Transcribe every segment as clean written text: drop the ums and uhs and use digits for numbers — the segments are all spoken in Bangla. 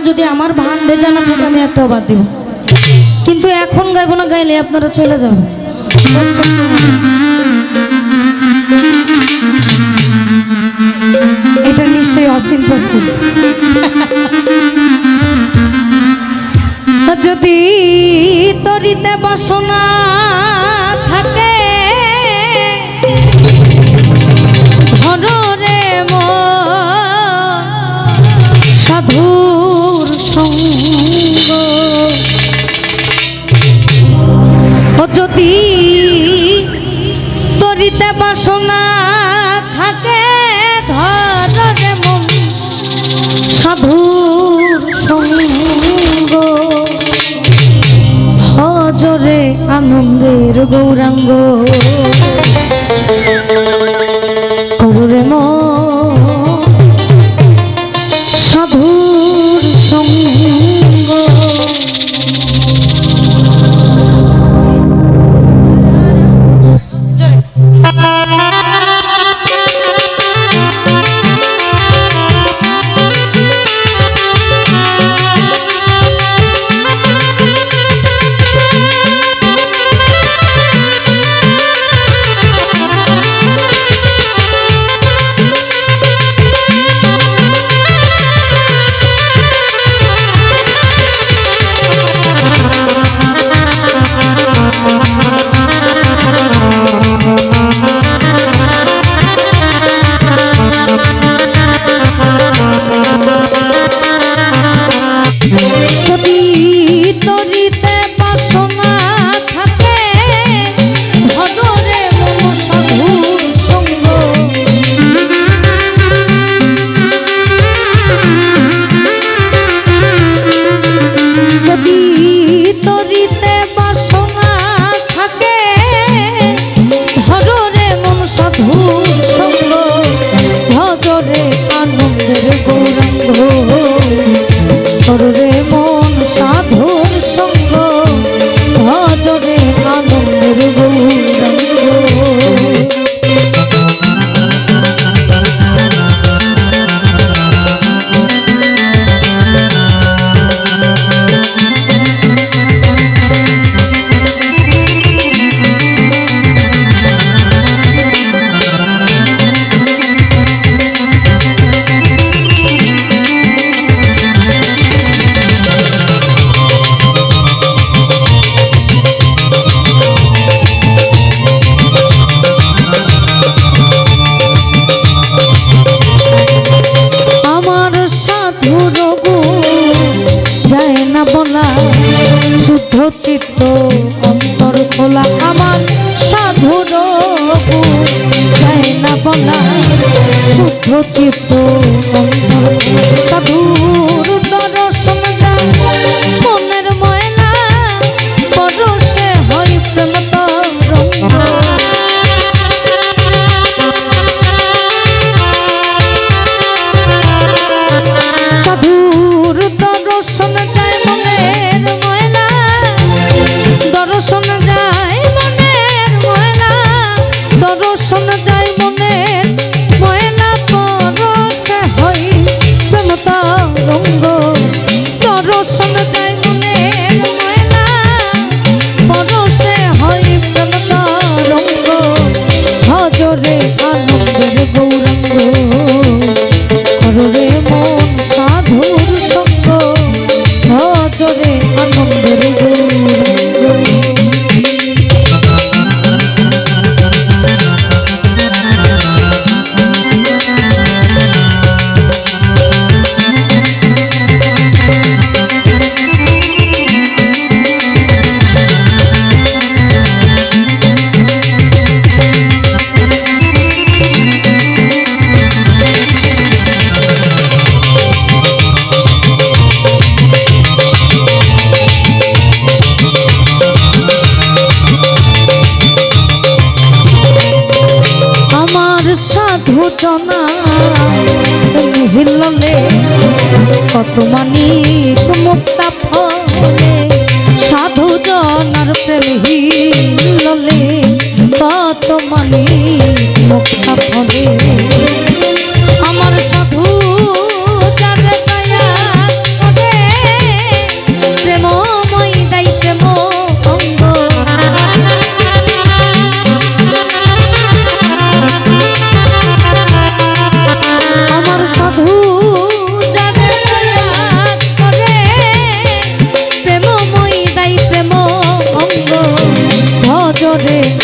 যদি আমার ভান বেজানা থাকে আমি একটাও বাদ দিব, কিন্তু এখন গাইবো না, গাইলে আপনারা চলে যাবেন। এটা নিশ্চয়ই অচিন্ত ফুল। যদি তরিতে বাসনা থাকে ধরে সাধুর সঙ্গ, যদি তরিতে বাসনা থাকে ধরে মন সাধুর সঙ্গ, হজরে আনন্দের গৌরাঙ্গ করুরে মন সাধুর সঙ্গ। চিত্ত অন্তর খোলা আমার সাধুর যায় না বলা, শুদ্ধ চিত্ত অন্তর সাধুর দর্শন যায় মনের ময়লা পরশে হয় প্রেম তরঙ্গ। সাধুর দর্শন যায় মনের ময়লা, দর্শন যায় মনের ময়লা, দর্শন যায় মনের ময়লা পরশে হয় প্রেম তরঙ্গ। দর্শন যায় মনের ময়লা পরশে হয় প্রেম তরঙ্গ, ভজরে আনন্দের গৌরাঙ্গ কররে মন সাধুর সঙ্গ, ভজরে আনন্দের গৌরাঙ্গ। সাধু জনা হিললে কত মানিক মুক্তা ফলে, সাধু জনার প্রেম হিললে কত মানিক মুক্তা ফলে। আমার সাধু যারে দয়া করে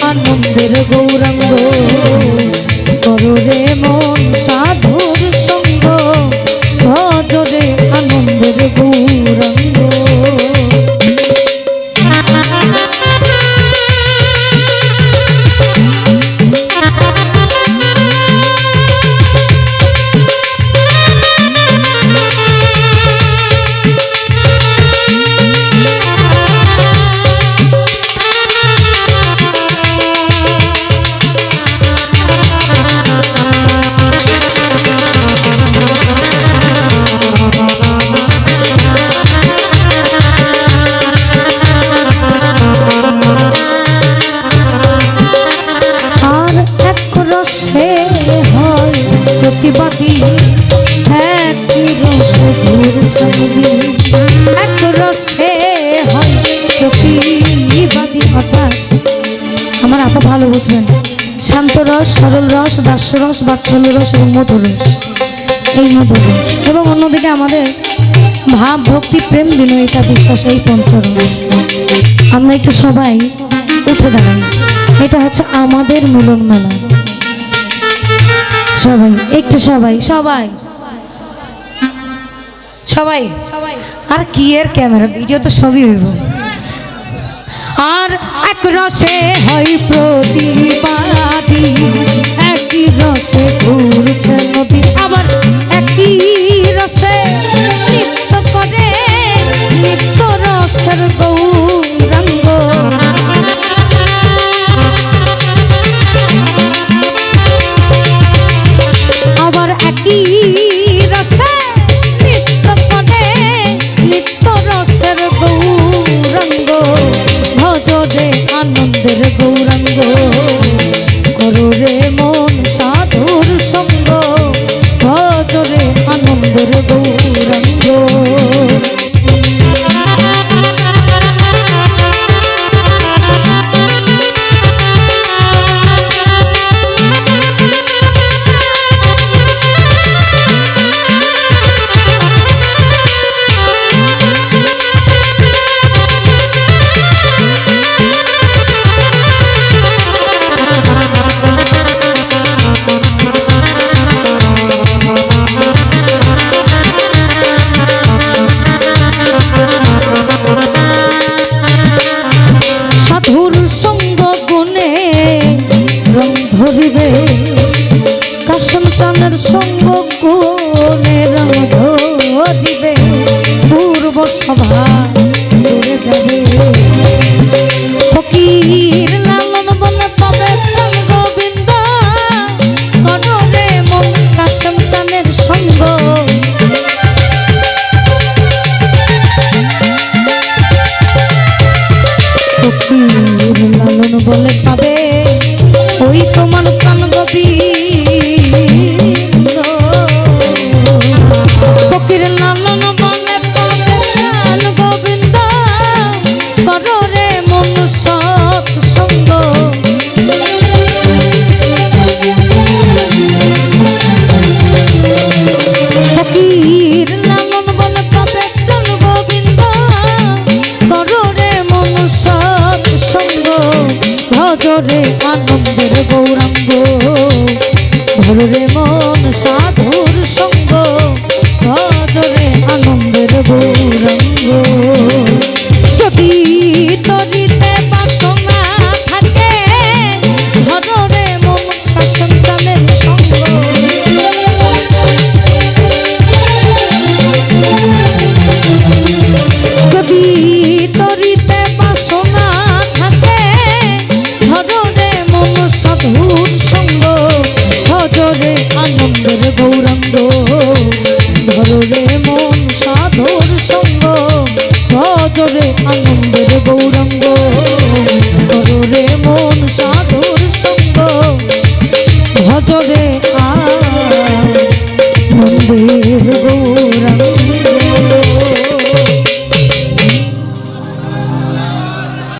আনন্দের গৌরাঙ্গ কররে মন সাধুর সঙ্গ ভজরে আনন্দের গৌরাঙ্গ প্রতিবাদী এক রসে ঘুরছে এক রসে হয় প্রতিবাদী অর্থাৎ আমার আপা ভালো বুঝবেন শান্ত রস সরল রস দাস্য রস বাৎসল্য রস এবং মধুর রস এই মধুর রস এবং অন্যদিকে আমাদের ভাব ভক্তি প্রেম বিনয়িতা বিশ্বাস এই পঞ্চরস আমরা একটু সবাই উঠে দাঁড়াই এটা হচ্ছে আমাদের মিলন মেলা সবাই একটু সবাই সবাই সবাই আর কি এর ক্যামেরা ভিডিও তো সবই হইব আর এক রসে হয় প্রতিবাদী একই রসে ঘুরছে নদী আবার একই রসে নৃত্য করে নিত্য রসের গৌরাঙ্গ আবার একই রসে নৃত্য করে নিত্য রসের গৌরাঙ্গ ভজরে আনন্দের গৌরাঙ্গ কররে মন সাধুর সঙ্গ ভজরে আনন্দের গৌরাঙ্গ সাধুর সঙ্গ গুণে রং ধরিবে কাশম টানের সঙ্গ গুণে রং ধরিবে পূর্ব সভা দূরে যাবে ফকির লালন বলে পাবে গোবিন্দ কররে মন কাশম টানের সঙ্গ লালন বলে পাবে ওই তোমার প্রাণ গোবিন্দ ফকির লালন বলে পাবে প্রাণ গোবিন্দ কররে মন সৎ সঙ্গ ফকির লালন বলে পাবে প্রাণ গোবিন্দ কররে মন সৎ সঙ্গ ভজরে আনন্দের গৌরাঙ্গ ধরে মন সাধু